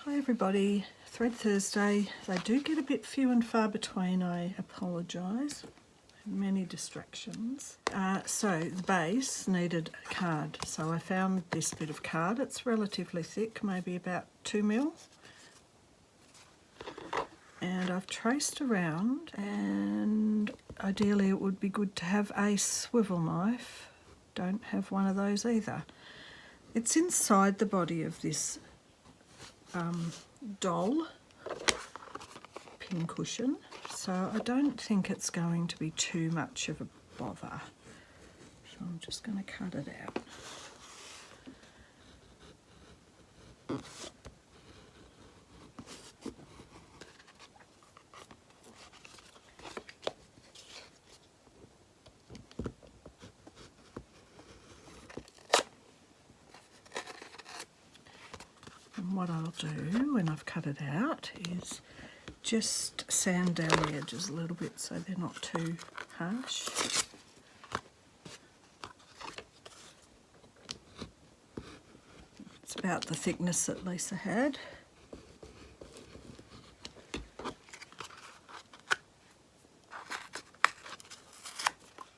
Hi everybody, Thread Thursday. They do get a bit few and far between, I apologise. Many distractions. So the base needed a card, so I found this bit of card. It's relatively thick, maybe about 2 mil. And I've traced around, and ideally it would be good to have a swivel knife. Don't have one of those either. It's inside the body of this doll pincushion, so I don't think it's going to be too much of a bother. So I'm just going to cut it out. And what I'll do when I've cut it out is just sand down the edges a little bit so they're not too harsh. It's about the thickness that Lisa had.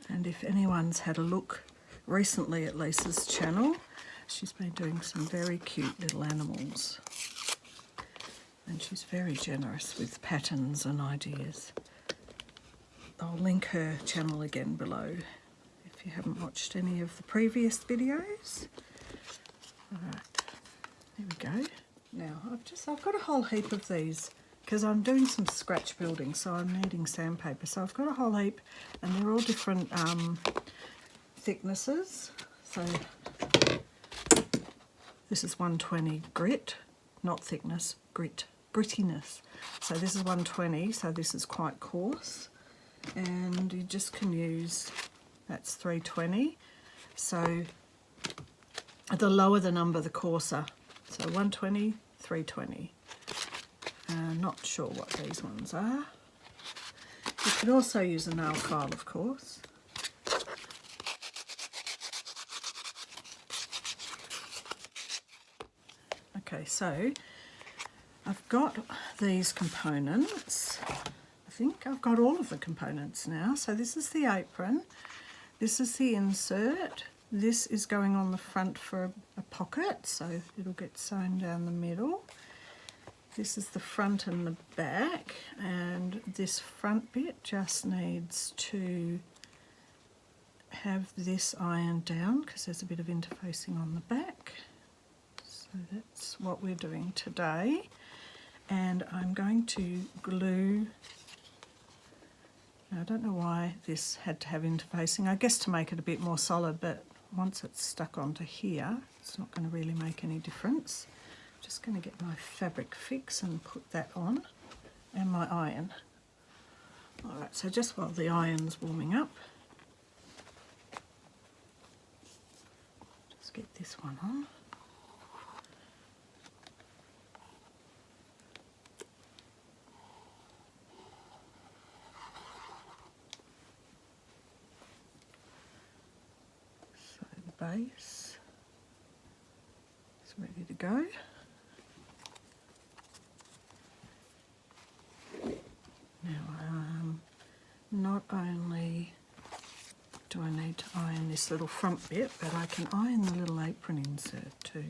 And if anyone's had a look recently at Lisa's channel, she's been doing some very cute little animals. And she's very generous with patterns and ideas. I'll link her channel again below if you haven't watched any of the previous videos. Alright, there we go. Now I've got a whole heap of these because I'm doing some scratch building, so I'm needing sandpaper. So I've got a whole heap, and they're all different thicknesses. So this is 120 grit, not thickness, grittiness. So this is 120, so this is quite coarse. And you just can use, that's 320. So the lower the number, the coarser. So 120, 320. Not sure what these ones are. You can also use a nail file, of course. Okay, so I've got these components. I think I've got all of the components now. So this is the apron, this is the insert, this is going on the front for a pocket, so it'll get sewn down the middle. This is the front and the back, and this front bit just needs to have this ironed down because there's a bit of interfacing on the back. So that's what we're doing today. And I'm going to glue, now I don't know why this had to have interfacing, I guess to make it a bit more solid, but once it's stuck onto here, it's not going to really make any difference. Just going to get my fabric fix and put that on, and my iron. Alright, so just while the iron's warming up, just get this one on. So the base is ready to go. Now, not only do I need to iron this little front bit, but I can iron the little apron insert too.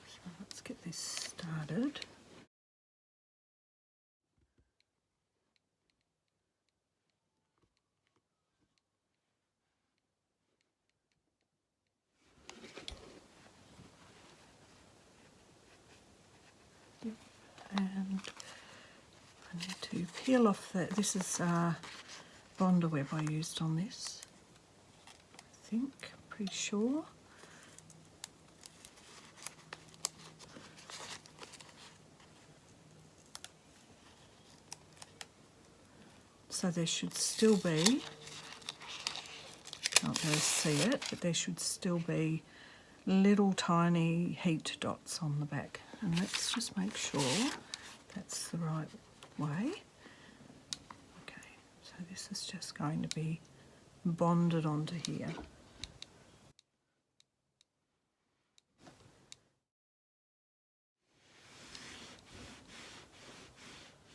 So let's get this started. Yep. And I need to peel off that. This is Bonder web I used on this, I think, pretty sure. So there should still be, can't really see it, but there should still be little tiny heat dots on the back. And let's just make sure that's the right way. Okay, so this is just going to be bonded onto here.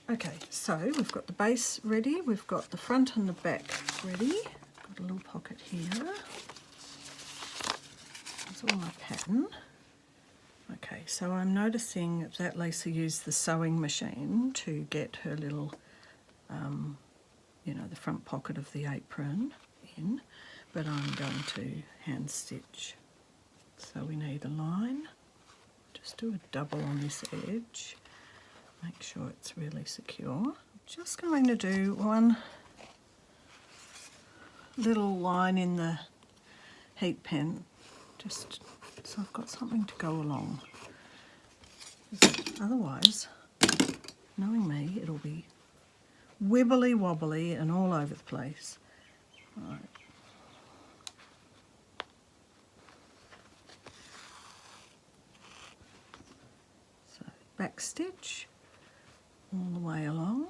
Okay, so we've got the base ready, we've got the front and the back ready. Got a little pocket here. That's all my pattern. Okay, so I'm noticing that Lisa used the sewing machine to get her little, you know, the front pocket of the apron in, but I'm going to hand stitch. So we need a line. Just do a double on this edge. Make sure it's really secure. I'm just going to do one little line in the heat pen, just so I've got something to go along. Otherwise, knowing me, it'll be wibbly wobbly and all over the place. Right. So back stitch all the way along.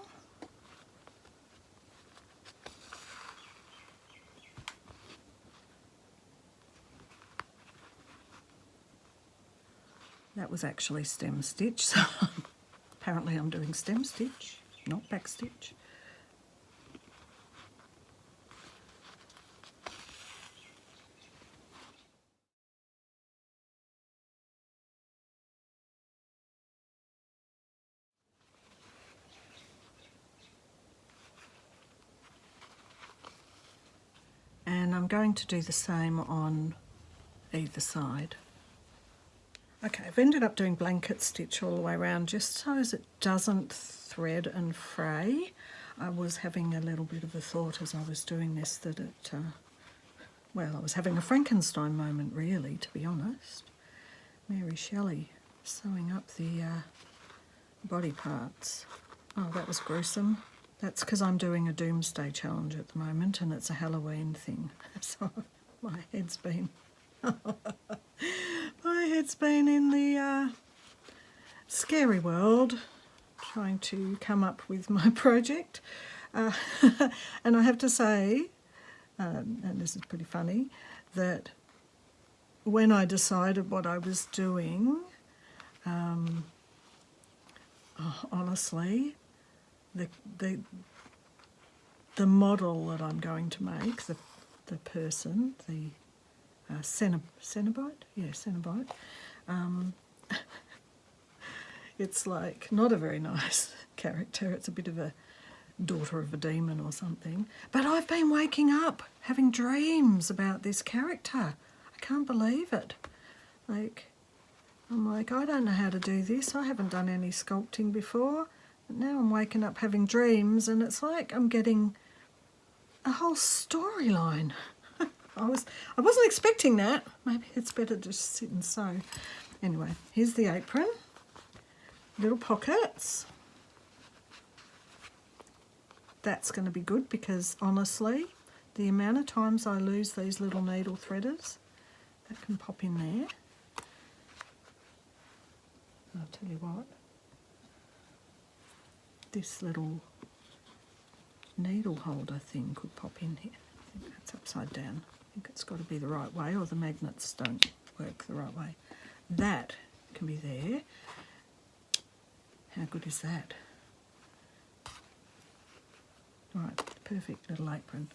That was actually stem stitch, so apparently I'm doing stem stitch, not back stitch. And I'm going to do the same on either side. Okay, I've ended up doing blanket stitch all the way around just so as it doesn't thread and fray. I was having a little bit of a thought as I was doing this that it, well, I was having a Frankenstein moment really, to be honest. Mary Shelley sewing up the body parts. Oh, that was gruesome. That's because I'm doing a doomsday challenge at the moment and it's a Halloween thing. So my head's been... my head's been in the scary world trying to come up with my project. And I have to say, and this is pretty funny, that when I decided what I was doing, honestly, the model that I'm going to make, the person, the Cenobite? Yeah, Cenobite. It's like not a very nice character. It's a bit of a daughter of a demon or something. But I've been waking up having dreams about this character. I can't believe it. Like, I'm like, I don't know how to do this. I haven't done any sculpting before. But now I'm waking up having dreams and it's like I'm getting a whole storyline. I wasn't expecting that. Maybe it's better to just sit and sew. Anyway, here's the apron. Little pockets. That's going to be good because honestly, the amount of times I lose these little needle threaders, that can pop in there. I'll tell you what, this little needle holder thing could pop in here. I think that's upside down. I think it's got to be the right way or the magnets don't work the right way. That can be there. How good is that? Right, perfect little apron.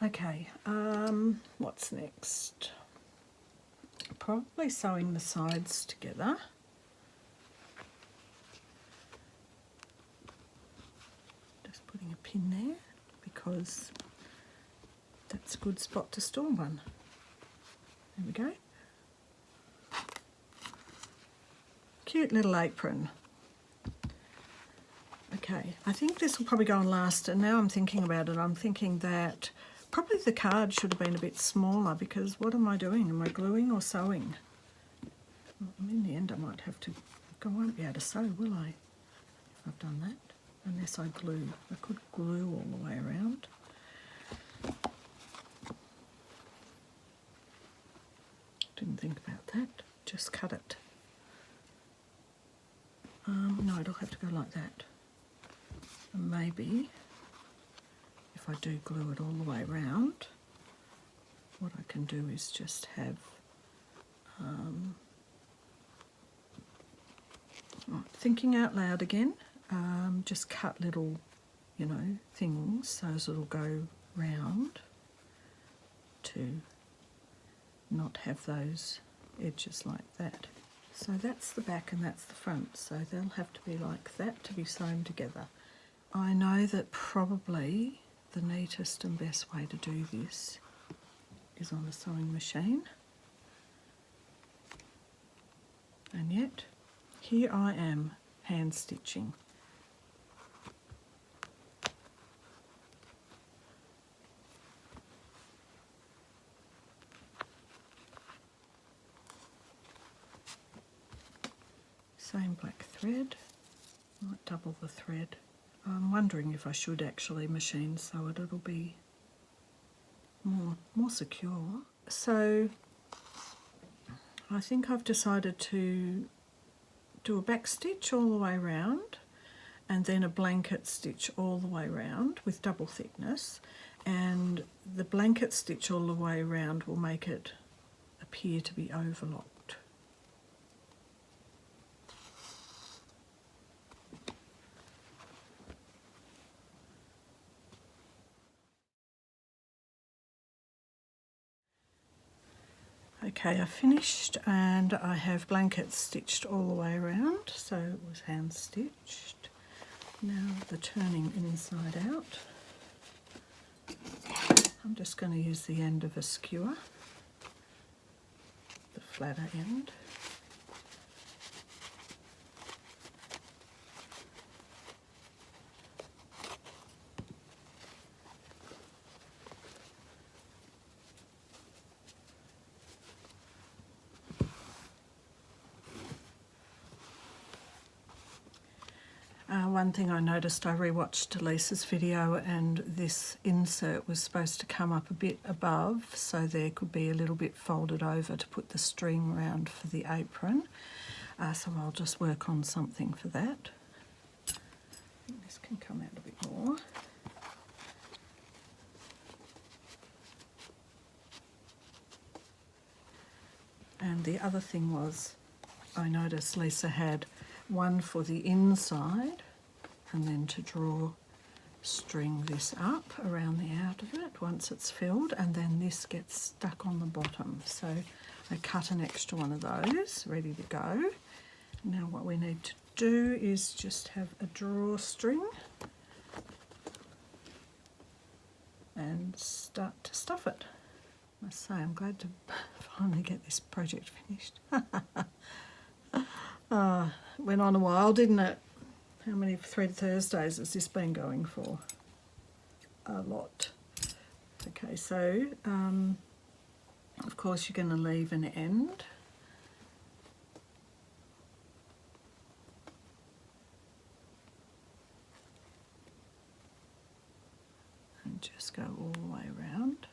Okay, what's next? Probably sewing the sides together. Just putting a pin there because that's a good spot to store one. There we go. Cute little apron. Okay, I think this will probably go on last, and now I'm thinking about it, I'm thinking that probably the card should have been a bit smaller because what am I doing? Am I gluing or sewing? Well, in the end I might have to, I won't be able to sew, will I? If I've done that, unless I glue. I could glue all the way around. Didn't think about that, just cut it. No, it'll have to go like that. And maybe if I do glue it all the way around, what I can do is just have thinking out loud again. just cut little, you know, things so it'll go round to not have those edges like that. So that's the back and that's the front, so they'll have to be like that to be sewn together. I know that probably the neatest and best way to do this is on a sewing machine, and yet here I am hand stitching. Same black thread, might double the thread. I'm wondering if I should actually machine sew it, it'll be more secure. So I think I've decided to do a back stitch all the way around and then a blanket stitch all the way around with double thickness, and the blanket stitch all the way around will make it appear to be overlocked. Okay, I finished and I have blanket stitched all the way around, so it was hand stitched. Now the turning inside out. I'm just going to use the end of a skewer, the flatter end. One thing I noticed, I rewatched Lisa's video and this insert was supposed to come up a bit above, so there could be a little bit folded over to put the string around for the apron. So I'll just work on something for that. I think this can come out a bit more. And the other thing was, I noticed Lisa had one for the inside, and then to draw string this up around the out of it once it's filled, and then this gets stuck on the bottom. So I cut an extra one of those ready to go. Now what we need to do is just have a drawstring and start to stuff it. I must say I'm glad to finally get this project finished. Went on a while, didn't it? How many Thread Thursdays has this been going for? A lot. Okay, so of course you're going to leave an end. And just go all the way around,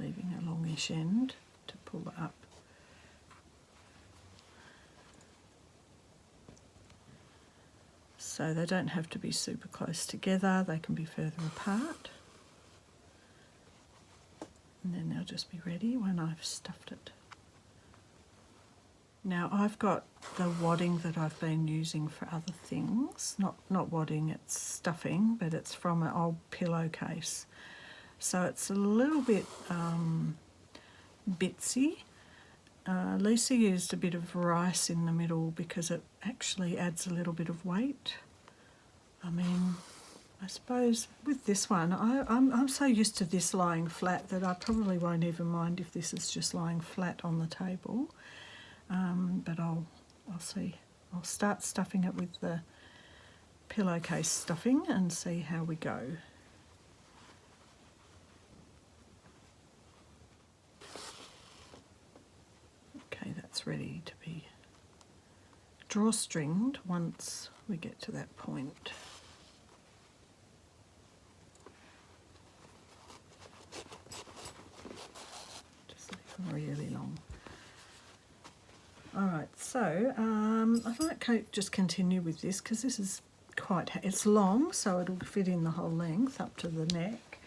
leaving a longish end to pull it up. So they don't have to be super close together, they can be further apart. And then they'll just be ready when I've stuffed it. Now I've got the wadding that I've been using for other things, not wadding, it's stuffing, but it's from an old pillowcase. So it's a little bit bitsy. Lisa used a bit of rice in the middle because it actually adds a little bit of weight. I mean, I suppose with this one, I'm so used to this lying flat that I probably won't even mind if this is just lying flat on the table. But I'll see. I'll start stuffing it with the pillowcase stuffing and see how we go. Okay, that's ready to be drawstringed once we get to that point. Just leave them really long. Alright, so I might just continue with this because this is it's long, so it'll fit in the whole length up to the neck.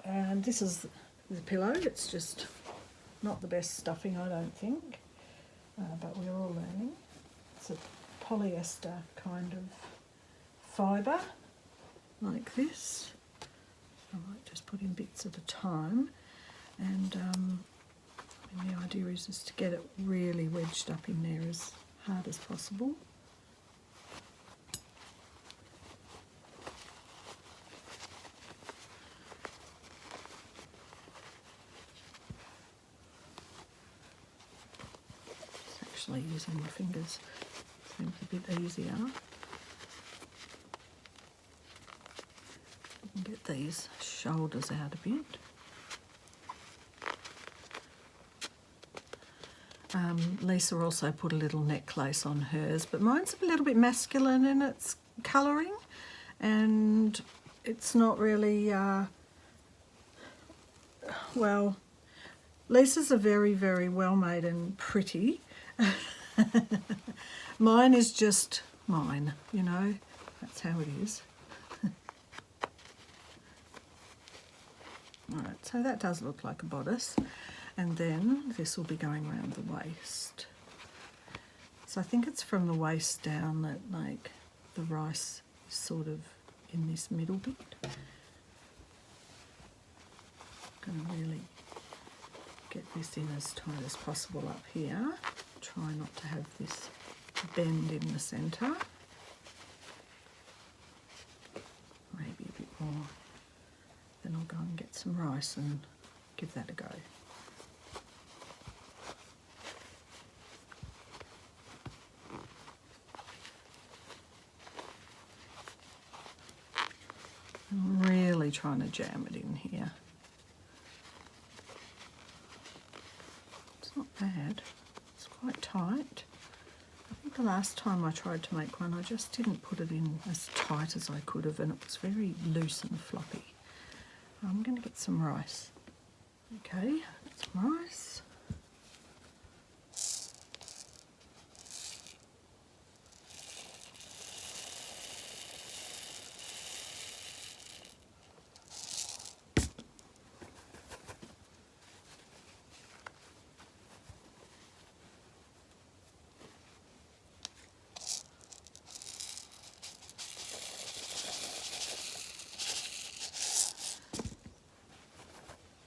And this is the pillow, it's just not the best stuffing, I don't think. but we're all learning. It's a polyester kind of fibre, like this. I might just put in bits at a time, and the idea is just to get it really wedged up in there as hard as possible. Actually using my fingers seems a bit easier. You can get these shoulders out a bit. Lisa also put a little necklace on hers, but mine's a little bit masculine in its colouring, and it's not really, well, Lisa's are very, very well made and pretty. Mine is just mine, you know, that's how it is. Alright, so that does look like a bodice, and then this will be going around the waist. So I think it's from the waist down that, like, the rice is sort of in this middle bit. I'm going to really get this in as tight as possible up here. Try not to have this bend in the centre. Maybe a bit more. Then I'll go and get some rice and give that a go. I'm really trying to jam it in here. It's not bad. It's quite tight. I think the last time I tried to make one, I just didn't put it in as tight as I could have, and it was very loose and floppy. I'm going to get some rice. Okay, some rice.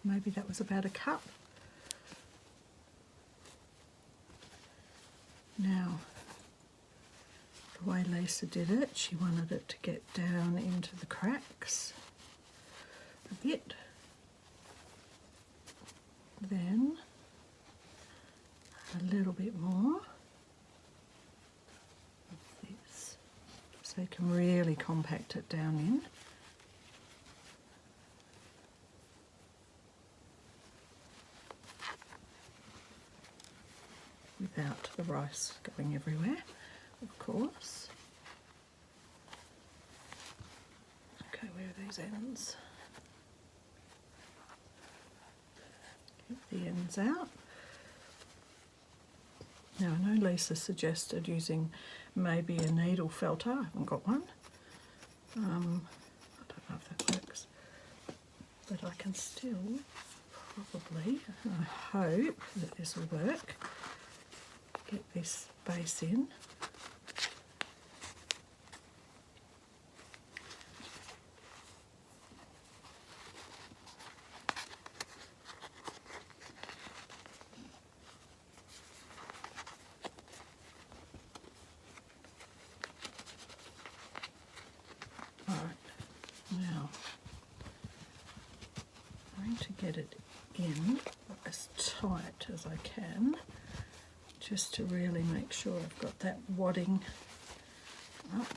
Maybe that was about a cup. Now, the way Lisa did it, she wanted it to get down into the cracks a bit. Then a little bit more of this, so you can really compact it down in. Without the rice going everywhere, of course. Okay, where are these ends? Get the ends out. Now I know Lisa suggested using maybe a needle felter. I haven't got one. I don't know if that works, but I can still probably, I hope that this will work. Get this base in. All right, now I'm going to get it in as tight as I can, just to really make sure I've got that wadding up.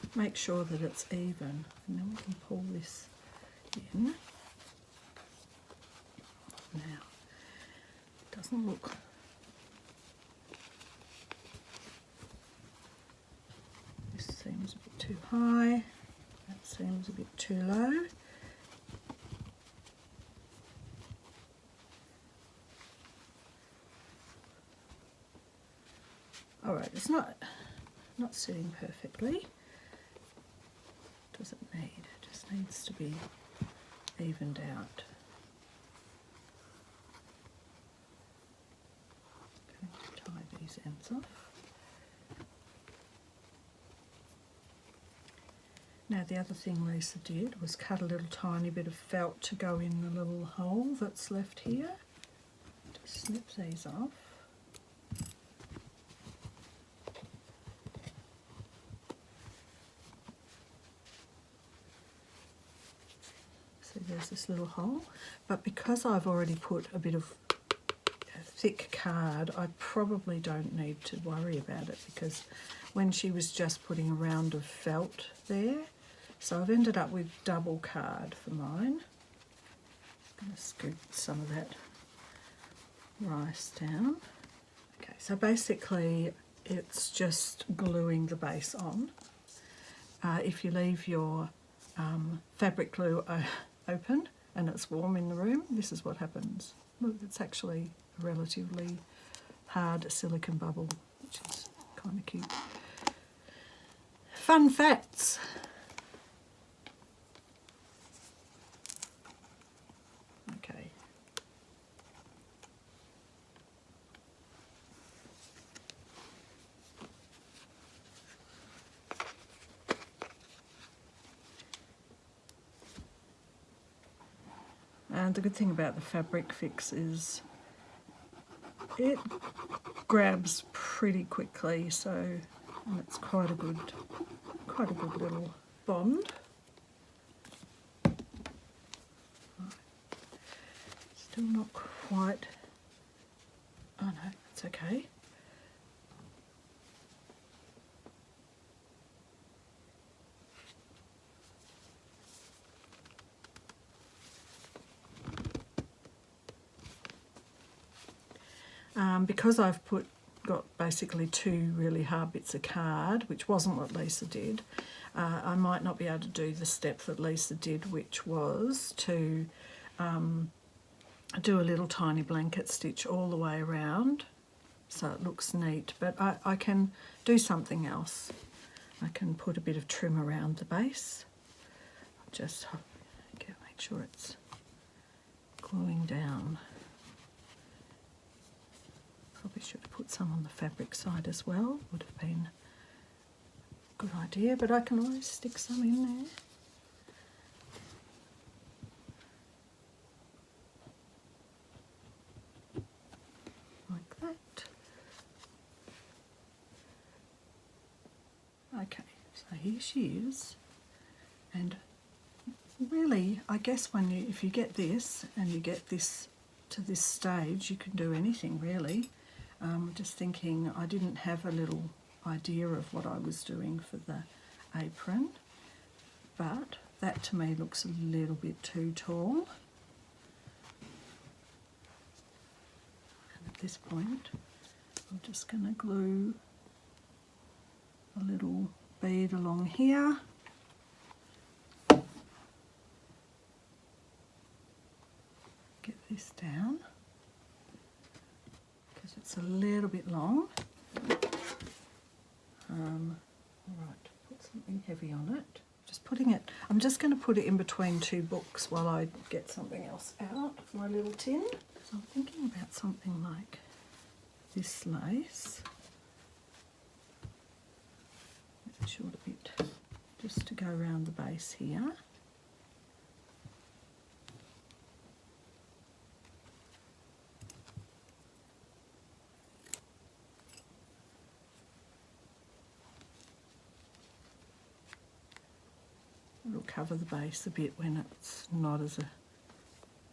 And make sure that it's even, and then we can pull this in. Now, it doesn't look this seems a bit too high, that seems a bit too low. Alright, it's not sitting perfectly. Doesn't need, it just needs to be evened out. hands off. Now the other thing Lisa did was cut a little tiny bit of felt to go in the little hole that's left here. Just snip these off. So there's this little hole, but because I've already put a bit of thick card, I probably don't need to worry about it, because when she was just putting a round of felt there, so I've ended up with double card for mine. I'm going to scoop some of that rice down. Okay, so basically it's just gluing the base on. If you leave your fabric glue open and it's warm in the room, this is what happens. Look, it's actually a relatively hard silicone bubble, which is kind of cute. Fun facts. Okay. And the good thing about the fabric fix is it grabs pretty quickly, so it's quite a good little bond. Still not quite. Oh no, it's okay. Because I've got basically two really hard bits of card, which wasn't what Lisa did, I might not be able to do the step that Lisa did, which was to do a little tiny blanket stitch all the way around so it looks neat, but I can do something else. I can put a bit of trim around the base. Just make sure it's gluing down. Probably should have put some on the fabric side as well, would have been a good idea, but I can always stick some in there. Like that. Okay, so here she is, and really I guess if you get this and you get this to this stage, you can do anything really. Just thinking, I didn't have a little idea of what I was doing for the apron, but that to me looks a little bit too tall. And at this point, I'm just going to glue a little bead along here. Get this down. It's a little bit long. Alright, put something heavy on it. I'm just going to put it in between two books while I get something else out of my little tin. So I'm thinking about something like this lace. With a shorter bit, just to go around the base here. It'll cover the base a bit when it's not as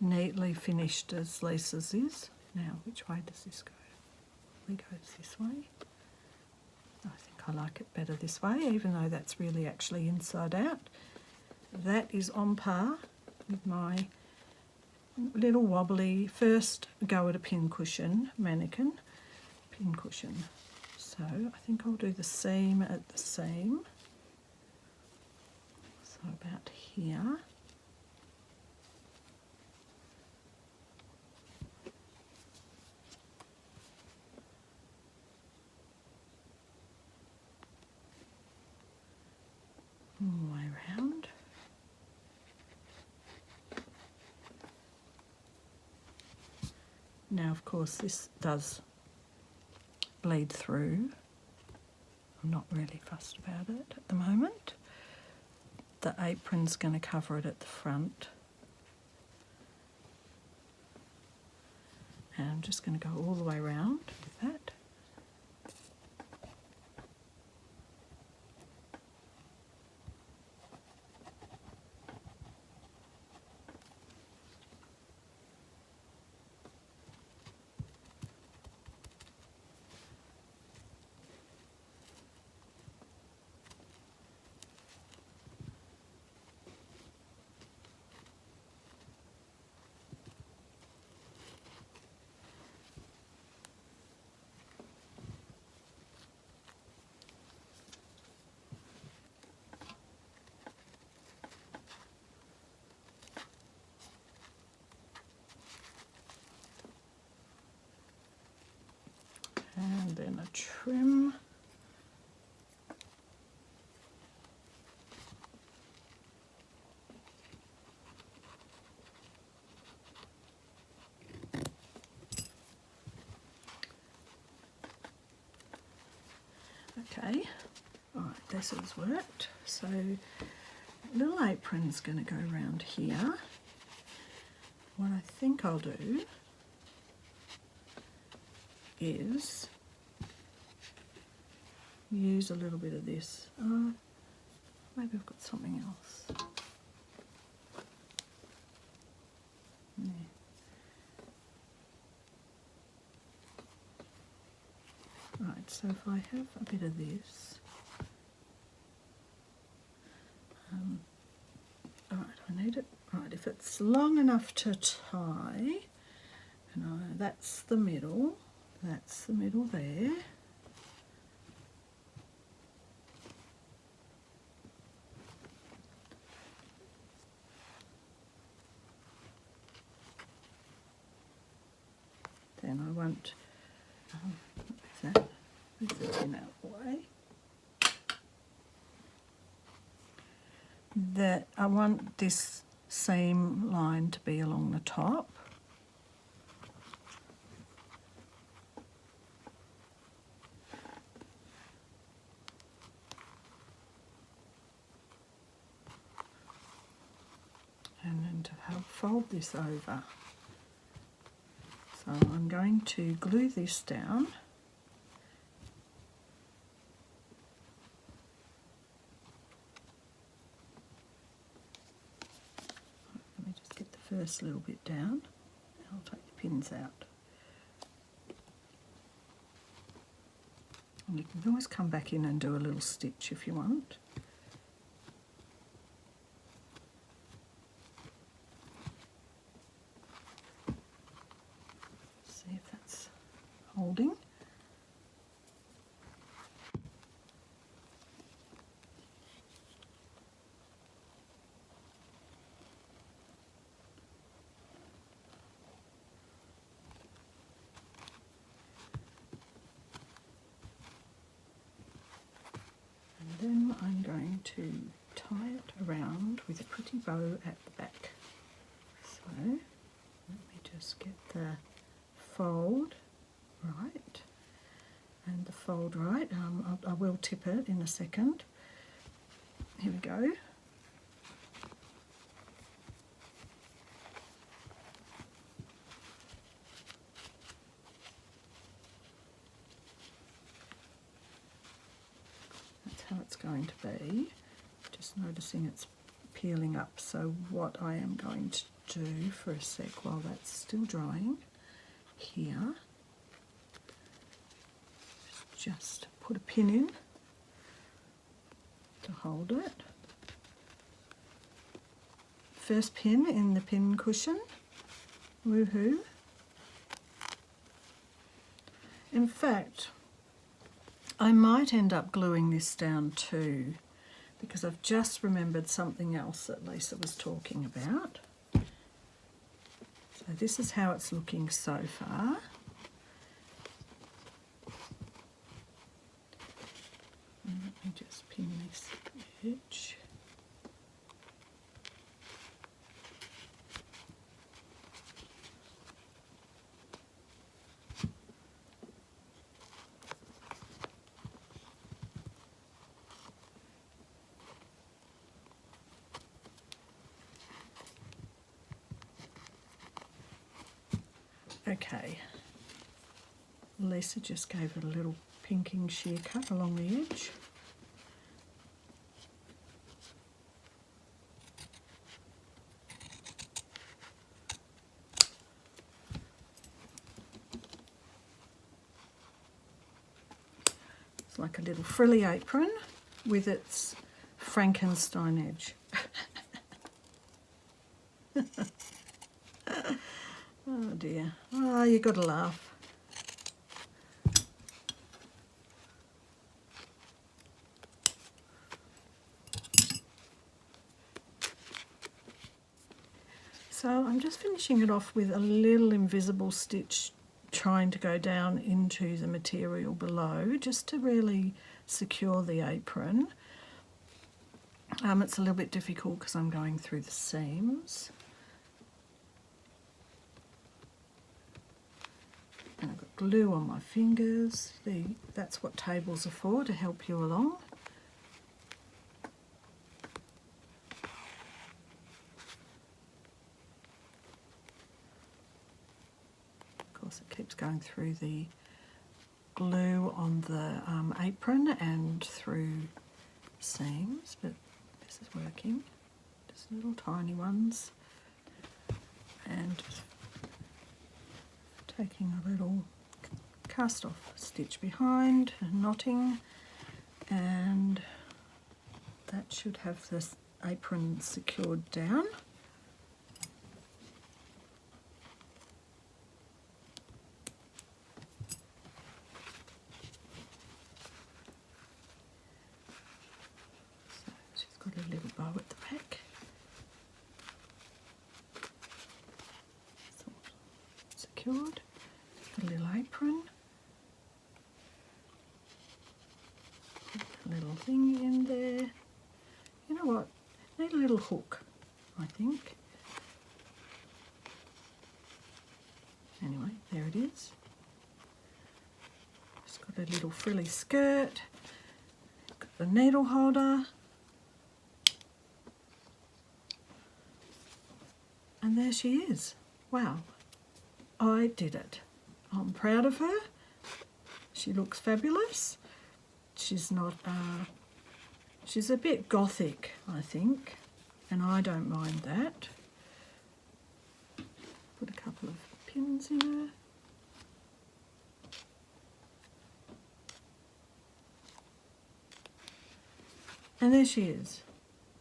neatly finished as Lisa's is. Now, which way does this go? It goes this way. I think I like it better this way, even though that's really actually inside out. That is on par with my little wobbly first go at a pincushion Mannequin pincushion. So I think I'll do the seam at the seam. So about here. All the way around. Now, of course, this does bleed through. I'm not really fussed about it at the moment. The apron's going to cover it at the front. And I'm just going to go all the way around with that. And then a trim. Okay, all right, this has worked. So little apron's going to go around here. What I think I'll do is use a little bit of this. Maybe I've got something else. Yeah. Right, so if I have a bit of this, all right, I need it. Right, if it's long enough to tie, and that's the middle there. Then I won't, move the tin out the way. That I want this seam line to be along the top. And then to help fold this over. So I'm going to glue this down. Let me just get the first little bit down. I'll take the pins out. And you can always come back in and do a little stitch if you want. See if that's holding. Then I'm going to tie it around with a pretty bow at the back. So let me just get the fold right and the fold right. I will tip it in a second. Here we go. How it's going to be. Just noticing it's peeling up. So what I am going to do for a sec while that's still drying here is just put a pin in to hold it. First pin in the pin cushion. Woohoo. In fact, I might end up gluing this down too, because I've just remembered something else that Lisa was talking about. So this is how it's looking so far. And let me just pin this edge. Okay, Lisa just gave it a little pinking shear cut along the edge. It's like a little frilly apron with its Frankenstein edge. Oh dear. Oh, you got to laugh. So I'm just finishing it off with a little invisible stitch, trying to go down into the material below just to really secure the apron. It's a little bit difficult because I'm going through the seams. And I've got glue on my fingers. That's what tables are for, to help you along. Of course, it keeps going through the glue on the apron and through seams, but this is working. Just little tiny ones. And taking a little cast off stitch behind and knotting, and that should have this apron secured down. So she's got a little bow at the back. So secured. A little apron, a little thing in there. You know what? Need a little hook, I think. Anyway, there it is. It's got a little frilly skirt. Got the needle holder. And there she is. Wow, I did it. I'm proud of her. She looks fabulous. She's not, she's a bit gothic, I think, and I don't mind that. Put a couple of pins in her. And there she is,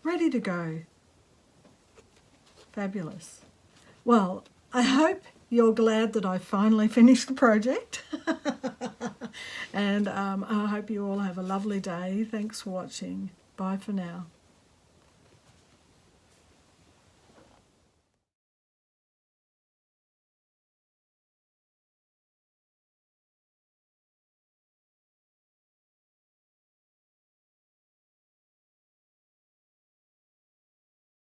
ready to go. Fabulous. Well, I hope you're glad that I finally finished the project. And I hope you all have a lovely day. Thanks for watching. Bye for now.